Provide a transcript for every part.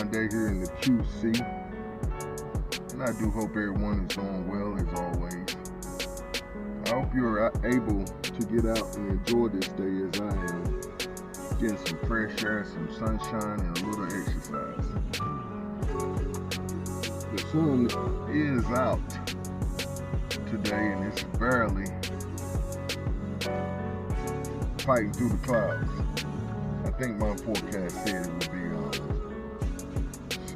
fine day here in the QC, and I do hope everyone is doing well as always. I hope you're able to get out and enjoy this day as I am, getting some fresh air, some sunshine, and a little exercise. The sun is out today, and it's barely fighting through the clouds. I think my forecast said it would be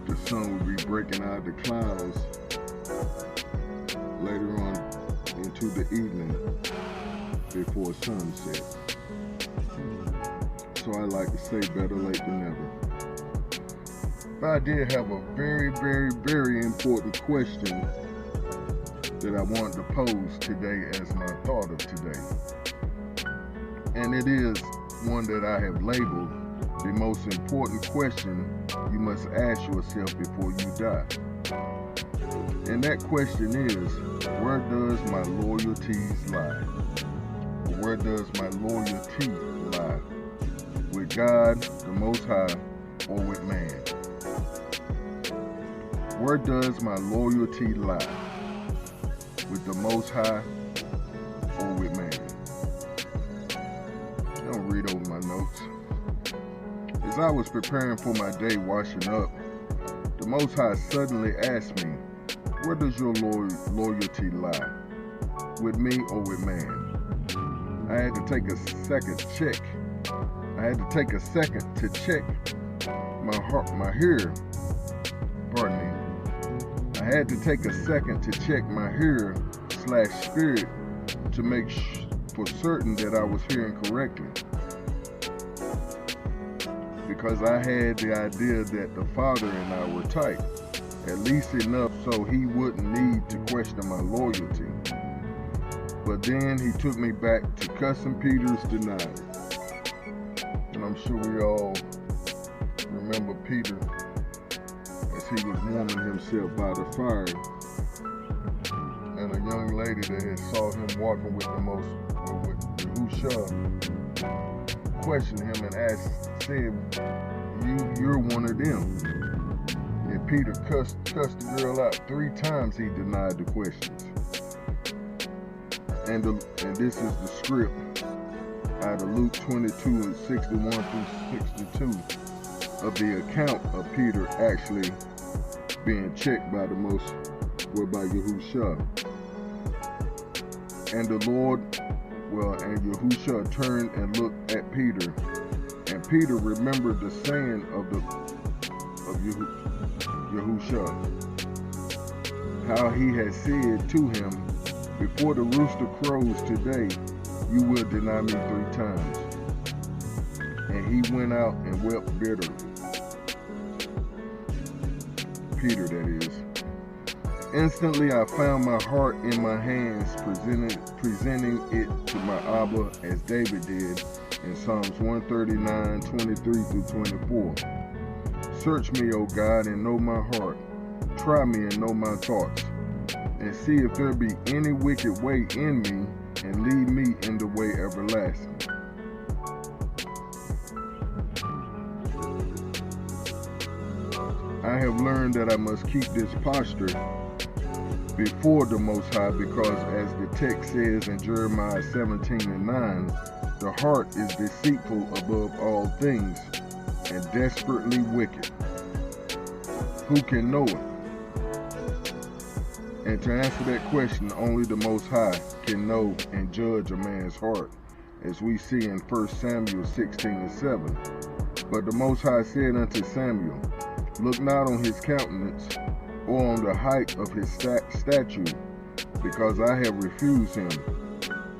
the sun would be breaking out of the clouds later on into the evening before sunset. So I like to say better late than never. But I did have a very, very, very important question that I wanted to pose today as my thought of today. And it is one that I have labeled the most important question you must ask yourself before you die. And that question is, where does my loyalties lie? Or where does my loyalty lie? With God, the Most High, or with man? Where does my loyalty lie? With the Most High, or with man? Don't read over my notes. As I was preparing for my day washing up, the Most High suddenly asked me, where does your loyalty lie? With me or with man? I had to take a second to check my heart, my hearer. Pardon me. I had to take a second to check my hearer/spirit to make for certain that I was hearing correctly. Because I had the idea that the Father and I were tight, at least enough so he wouldn't need to question my loyalty. But then he took me back to Cousin Peter's denial. And I'm sure we all remember Peter as he was warming himself by the fire. And a young lady that had saw him walking with Yahushua questioned him and said, you're one of them. And Peter cussed the girl out 3 times. He denied the questions. And this is the script out of Luke 22:61-62 of the account of Peter actually being checked by by Yahushua. And the Lord, and Yahushua turned and looked at Peter, and Peter remembered the saying of Yahushua, how he had said to him, before the rooster crows today, you will deny me 3 times. And he went out and wept bitterly. Peter, that is. Instantly I found my heart in my hands, presenting it to my Abba as David did in Psalms 139:23-24. Search me, O God, and know my heart. Try me and know my thoughts, and see if there be any wicked way in me, and lead me in the way everlasting. I have learned that I must keep this posture before the Most High, because as the text says in Jeremiah 17:9, the heart is deceitful above all things and desperately wicked. Who can know it? And to answer that question, only the Most High can know and judge a man's heart, as we see in 1 Samuel 16:7. But the Most High said unto Samuel, look not on his countenance, or on the height of his stature, because I have refused him.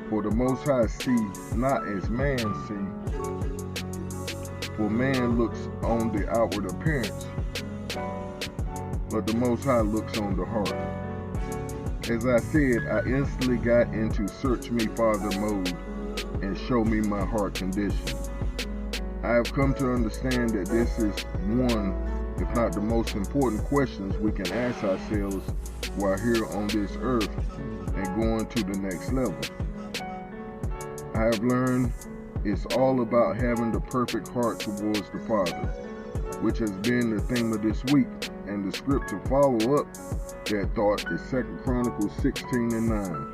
For the Most High see not as man see, for man looks on the outward appearance, but the Most High looks on the heart. As I said, I instantly got into search me, Father mode, and show me my heart condition. I have come to understand that this is one, if not the most important questions we can ask ourselves while here on this earth and going to the next level. I have learned it's all about having the perfect heart towards the Father. which has been the theme of this week. And the scripture follow up that thought is 2 Chronicles 16:9.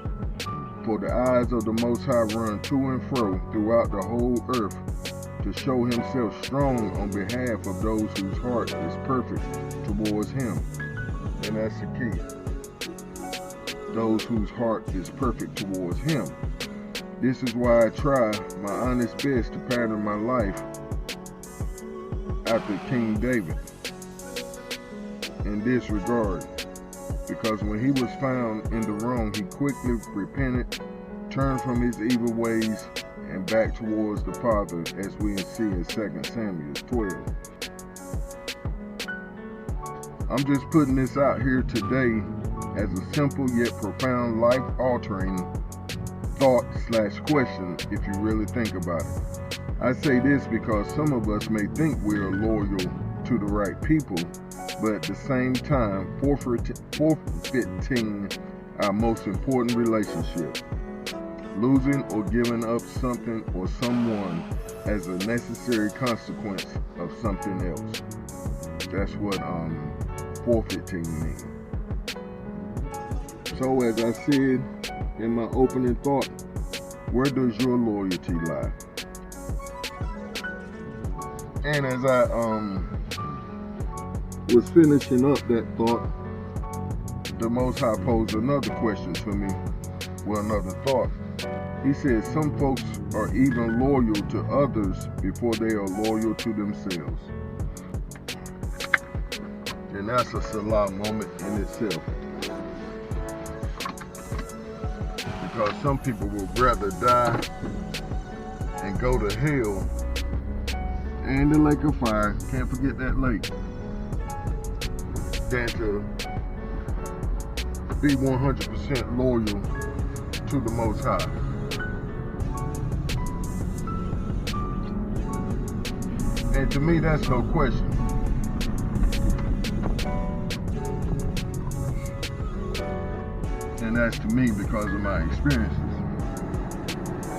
For the eyes of the Most High run to and fro throughout the whole earth to show himself strong on behalf of those whose heart is perfect towards him. And that's the key. Those whose heart is perfect towards him. This is why I try my honest best to pattern my life after King David in this regard. Because when he was found in the wrong, he quickly repented, turned from his evil ways, and back towards the Father, as we see in 2 Samuel 12. I'm just putting this out here today as a simple yet profound, life-altering thought/question, if you really think about it. I say this because some of us may think we are loyal to the right people, but at the same time forfeiting our most important relationship, losing or giving up something or someone as a necessary consequence of something else. That's what forfeiting means. So as I said in my opening thought, where does your loyalty lie? And as I was finishing up that thought, the Most High posed another question to me, another thought. He said some folks are even loyal to others before they are loyal to themselves. And that's a Salah moment in itself. Because some people would rather die and go to hell and the lake of fire, can't forget that lake, than to be 100% loyal to the Most High. And to me, that's no question. And that's to me because of my experiences.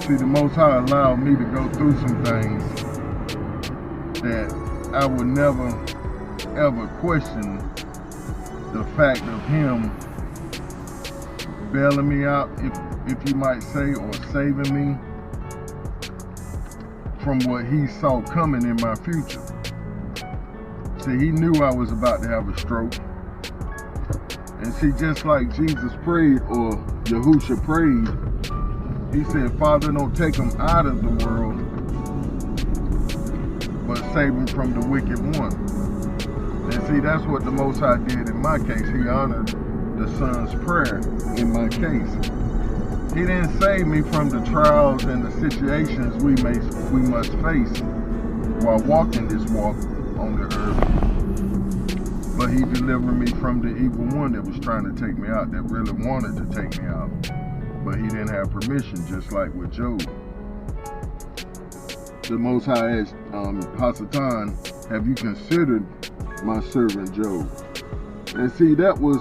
See, the Most High allowed me to go through some things that I would never, ever question the fact of him bailing me out, if you might say, or saving me from what he saw coming in my future. See, he knew I was about to have a stroke. And see, just like Jesus prayed, or Yahusha prayed, he said, Father, don't take them out of the world, but save them from the wicked one. And see, that's what the Most High did in my case. He honored the Son's prayer in my case. He didn't save me from the trials and the situations we must face while walking this walk on the earth. But he delivered me from the evil one that was trying to take me out, that really wanted to take me out. But he didn't have permission, just like with Job. The Most High asked Hasatan, have you considered my servant Job? And see, that was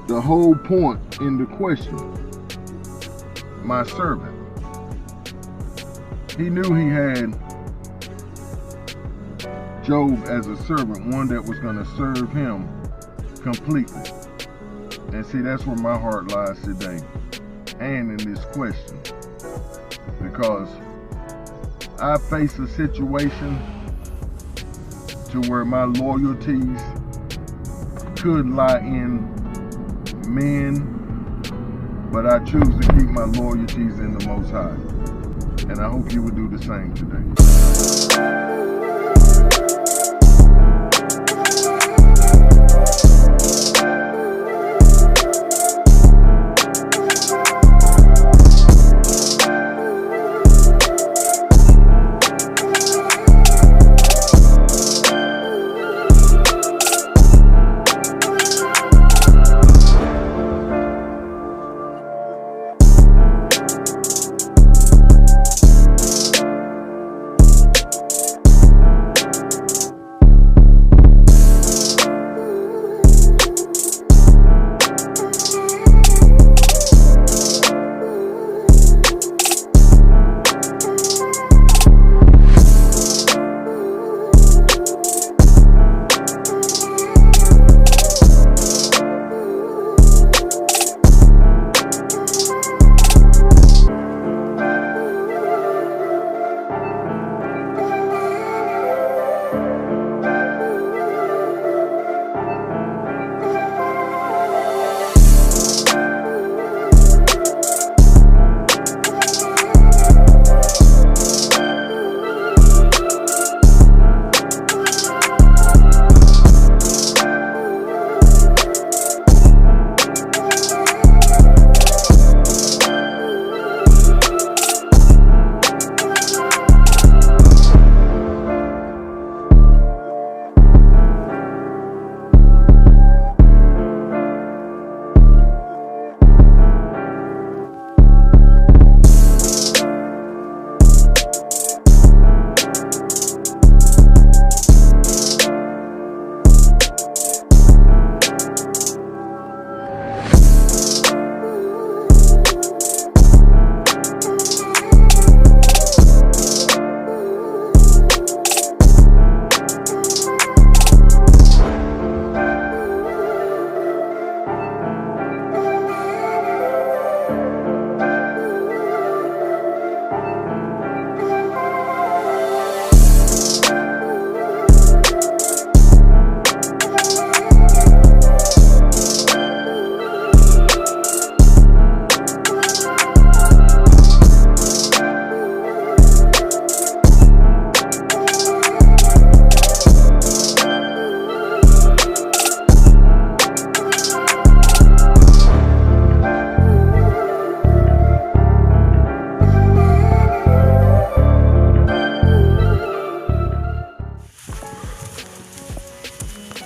the whole point in the question. My servant. He knew he had Job as a servant, one that was going to serve him completely. And see, that's where my heart lies today, and in this question. Because I face a situation to where my loyalties could lie in men, but I choose to keep my loyalties in the Most High. And I hope you would do the same today.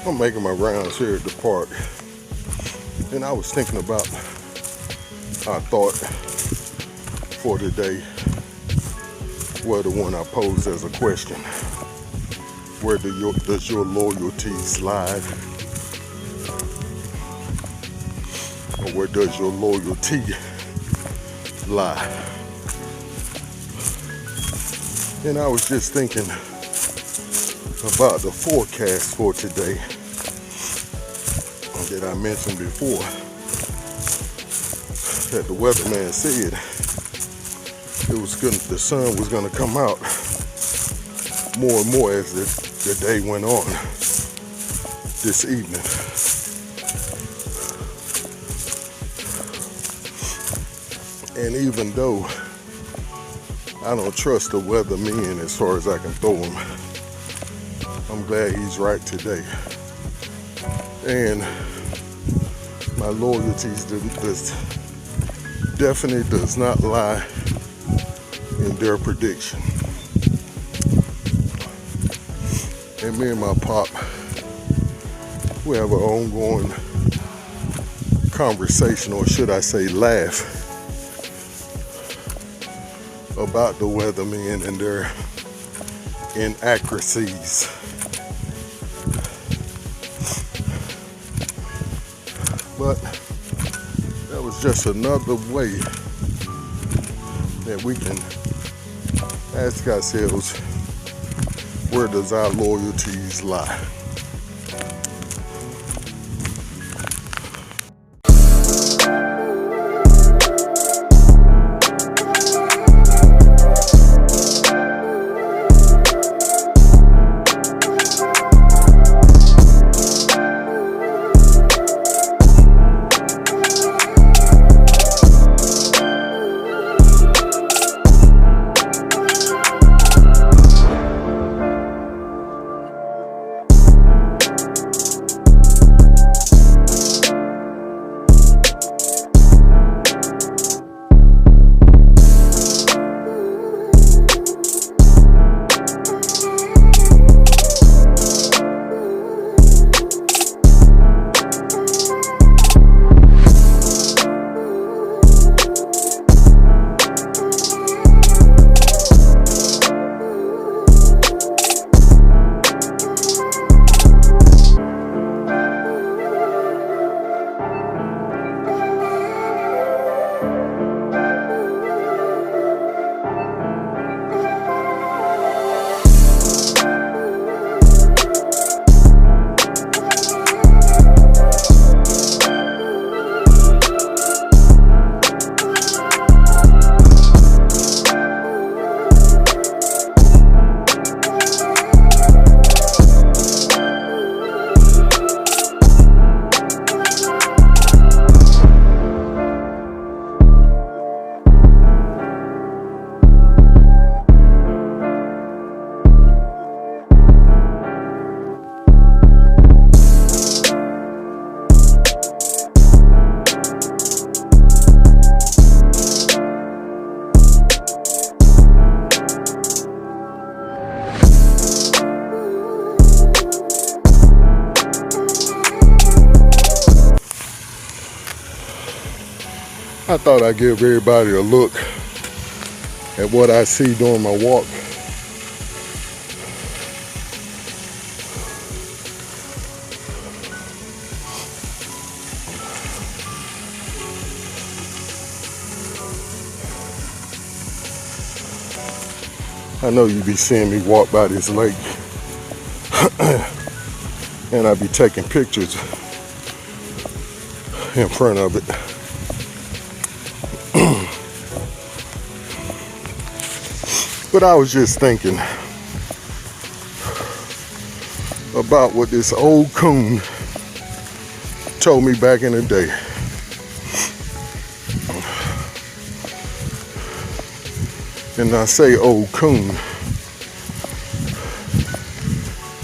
I'm making my rounds here at the park, and I was thinking about our thought for today. Well, the one I posed as a question: where does your loyalties lie, or where does your loyalty lie? And I was just thinking about the forecast for today that I mentioned before, that the weatherman said the sun was going to come out more and more as the day went on this evening. And even though I don't trust the weatherman as far as I can throw him, I'm glad he's right today. And my loyalties definitely does not lie in their prediction. And me and my pop, we have an ongoing conversation, or should I say laugh, about the weathermen and their inaccuracies. But that was just another way that we can ask ourselves, where does our loyalties lie? I thought I'd give everybody a look at what I see during my walk. I know you be seeing me walk by this lake and I be taking pictures in front of it. But I was just thinking about what this old coon told me back in the day. And I say old coon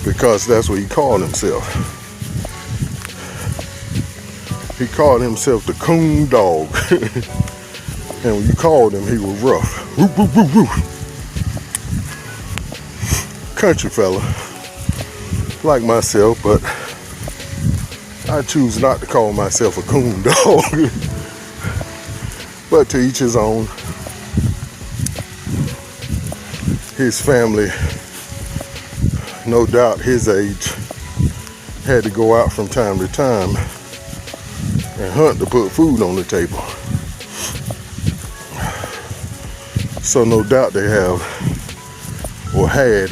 because that's what he called himself. He called himself the coon dog. And when you called him, he was rough. Woo, woo, woo, woo. Country fella, like myself, but I choose not to call myself a coon dog, but to each his own. His family, no doubt his age, had to go out from time to time and hunt to put food on the table. So no doubt they have or had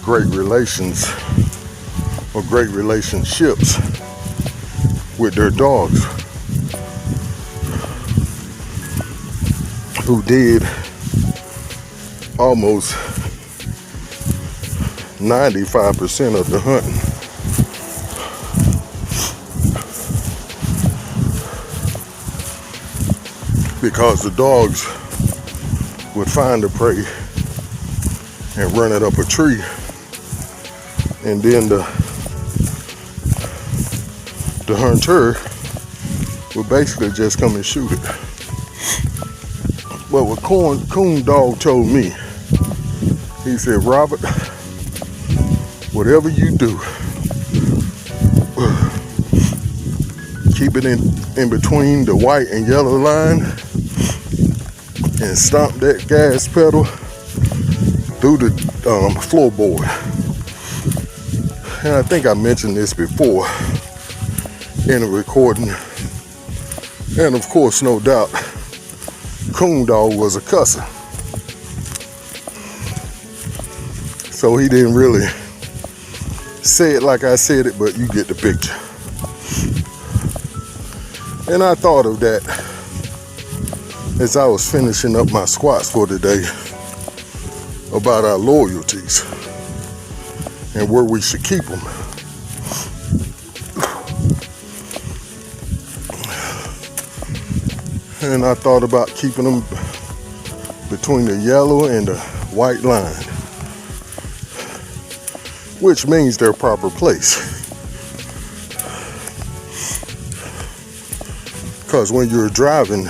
great relations or great relationships with their dogs, who did almost 95% of the hunting. Because the dogs would find the prey and run it up a tree, and then the hunter would basically just come and shoot it. But what Coon Dog told me, he said, Robert, whatever you do, keep it in between the white and yellow line and stomp that gas pedal through the floorboard. And I think I mentioned this before in a recording. And of course, no doubt, Coon Dog was a cusser. So he didn't really say it like I said it, but you get the picture. And I thought of that as I was finishing up my squats for today, about our loyalties and where we should keep them. And I thought about keeping them between the yellow and the white line, which means their proper place. Because when you're driving,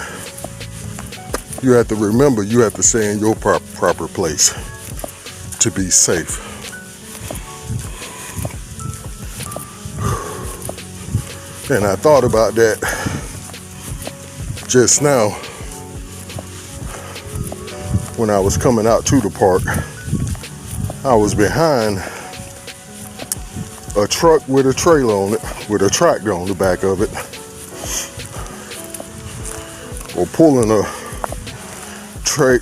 you have to remember you have to stay in your proper place to be safe. And I thought about that just now when I was coming out to the park. I was behind a truck with a trailer on it, with a tractor on the back of it, or pulling a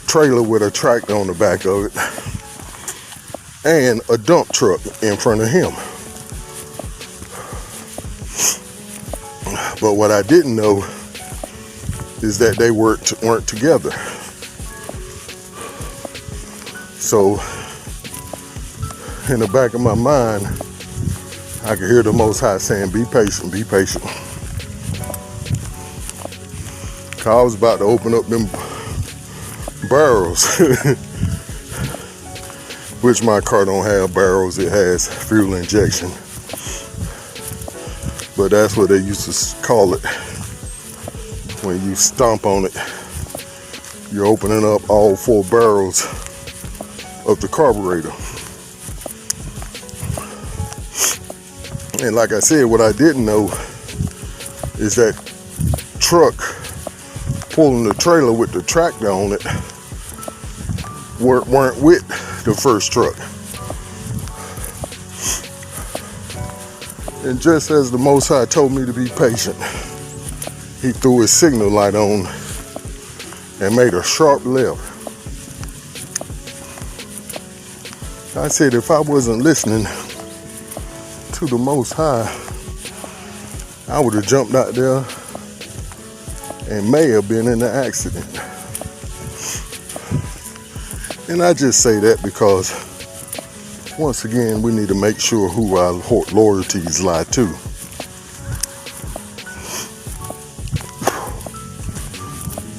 trailer with a tractor on the back of it, and a dump truck in front of him. But what I didn't know is that they weren't together. So in the back of my mind, I could hear the Most High saying, be patient, be patient. Cause I was about to open up them barrels, which my car don't have barrels, it has fuel injection. But that's what they used to call it. When you stomp on it, you're opening up all 4 barrels of the carburetor. And like I said, what I didn't know is that truck pulling the trailer with the tractor on it weren't with the first truck. And just as the Most High told me to be patient, he threw his signal light on and made a sharp left. I said if I wasn't listening to the Most High, I would have jumped out there and may have been in an accident. And I just say that because, once again, we need to make sure who our loyalties lie to.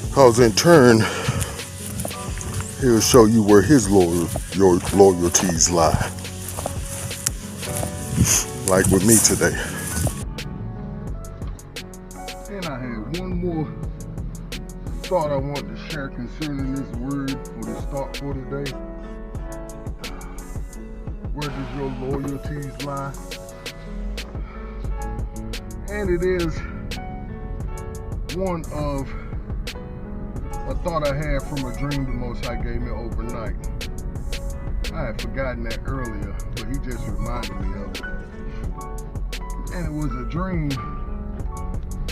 Because in turn, he'll show you where his loyalties lie. Like with me today. And I had one more thought I wanted to share concerning this word for the start for today. Where does your loyalties lie? And it is one of a thought I had from a dream the Most High gave me overnight. I had forgotten that earlier, but he just reminded me of it. And it was a dream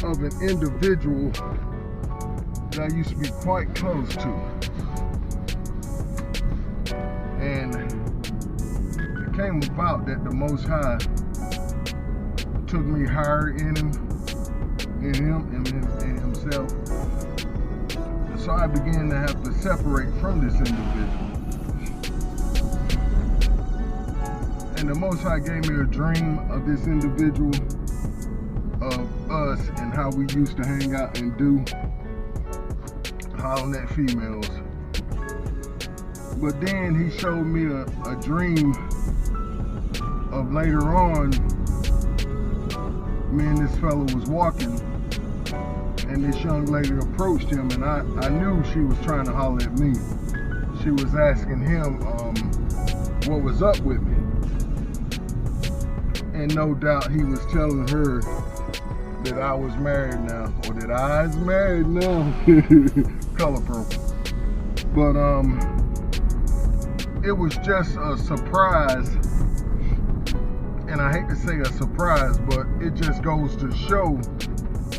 of an individual that I used to be quite close to. And it came about that the Most High took me higher in himself. So I began to have to separate from this individual. And the Most High gave me a dream of this individual, of us and how we used to hang out and do, hollering at females. But then he showed me a dream of later on, me and this fellow was walking, and this young lady approached him, and I knew she was trying to holler at me. She was asking him what was up with me. And no doubt he was telling her that I was married now, or that I was married now. Color purple. But it was just a surprise. And I hate to say a surprise, but it just goes to show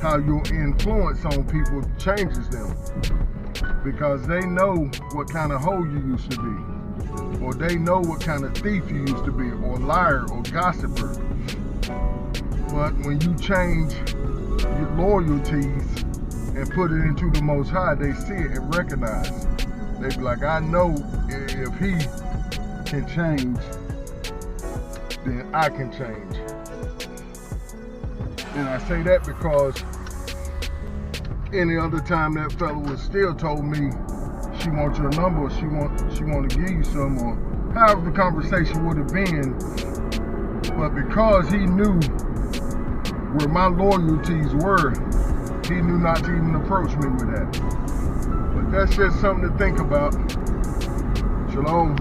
how your influence on people changes them, because they know what kind of hoe you used to be, or they know what kind of thief you used to be, or liar, or gossiper. But when you change your loyalties and put it into the Most High, they see it and recognize. They be like, I know if he can change, then I can change. And I say that because any other time that fella would still told me she wants your number, or she want to give you some, or however the conversation would have been. But because he knew where my loyalties were, he knew not to even approach me with that. But that's just something to think about. Shalom.